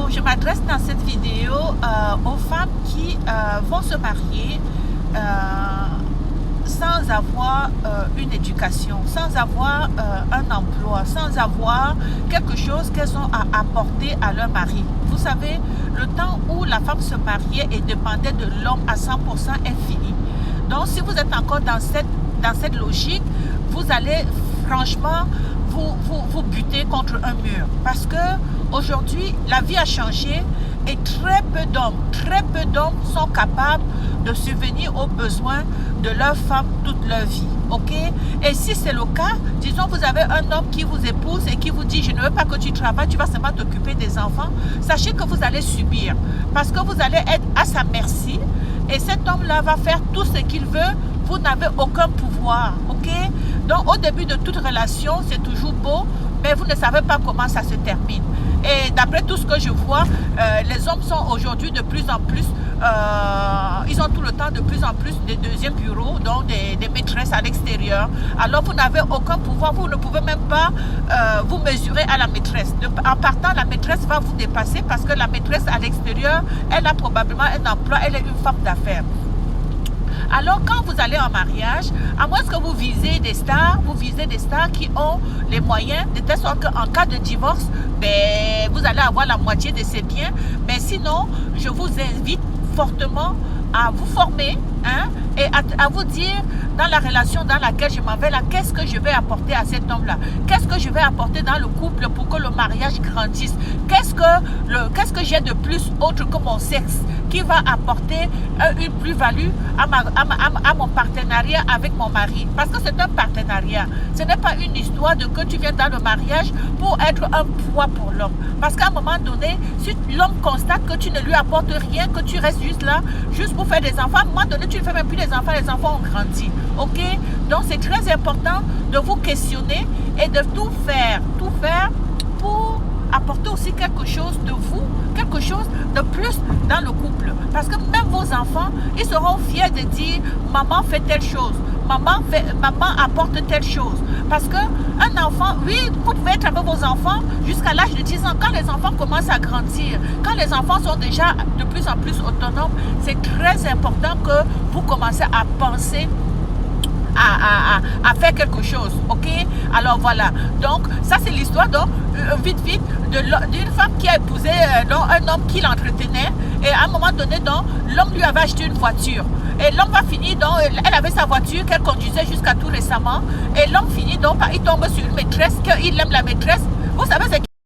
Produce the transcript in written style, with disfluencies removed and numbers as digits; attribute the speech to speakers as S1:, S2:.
S1: Donc, je m'adresse dans cette vidéo aux femmes qui vont se marier sans avoir une éducation, sans avoir un emploi, sans avoir quelque chose qu'elles ont à apporter à leur mari. Vous savez, le temps où la femme se mariait et dépendait de l'homme à 100% est fini. Donc, si vous êtes encore dans cette logique, vous allez franchement vous buter contre un mur. Parce que aujourd'hui, la vie a changé et très peu d'hommes sont capables de subvenir aux besoins de leur femme toute leur vie. Ok? Et si c'est le cas, disons vous avez un homme qui vous épouse et qui vous dit je ne veux pas que tu travailles, tu vas seulement t'occuper des enfants, sachez que vous allez subir parce que vous allez être à sa merci et cet homme-là va faire tout ce qu'il veut. Vous n'avez aucun pouvoir, ok? Donc, au début de toute relation, c'est toujours beau, mais vous ne savez pas comment ça se termine. Et d'après tout ce que je vois, les hommes sont aujourd'hui de plus en plus, ils ont tout le temps de plus en plus des deuxièmes bureaux, donc des maîtresses à l'extérieur. Alors, vous n'avez aucun pouvoir, vous ne pouvez même pas vous mesurer à la maîtresse. En partant, la maîtresse va vous dépasser parce que la maîtresse à l'extérieur, elle a probablement un emploi, elle est une femme d'affaires. Alors, quand vous allez en mariage, à moins que vous visez des stars, qui ont les moyens, de telle sorte qu'en cas de divorce, ben, vous allez avoir la moitié de ses biens. Mais sinon, je vous invite fortement à vous former et à vous dire dans la relation dans laquelle je m'en vais là, qu'est-ce que je vais apporter à cet homme-là? Qu'est-ce que je vais apporter dans le couple pour que le mariage grandisse? Qu'est-ce que j'ai de plus autre que mon sexe qui va apporter une plus-value à mon partenariat avec mon mari? Parce que c'est un partenariat. Ce n'est pas une histoire de que tu viens dans le mariage pour être un poids pour l'homme. Parce qu'à un moment donné, si l'homme constate que tu ne lui apportes rien, que tu restes juste là, juste pour faire des enfants, à un moment donné, tu ne fais même plus des enfants, les enfants ont grandi. Ok? Donc c'est très important de vous questionner et de tout faire pour apporter aussi quelque chose de vous, quelque chose de plus dans le couple. Parce que même vos enfants, ils seront fiers de dire maman fait telle chose, maman apporte telle chose. Parce qu'un enfant, oui, vous pouvez être avec vos enfants jusqu'à l'âge de 10 ans. Quand les enfants commencent à grandir, quand les enfants sont déjà de plus en plus autonomes, c'est très important que vous commencez à penser à faire quelque chose, ok? Alors voilà, donc ça c'est l'histoire donc vite d'une femme qui a épousé un homme qui l'entretenait et à un moment donné donc l'homme lui avait acheté une voiture et l'homme va finir donc elle avait sa voiture qu'elle conduisait jusqu'à tout récemment et l'homme finit donc par il tombe sur une maîtresse qu'il aime la maîtresse. Vous savez c'est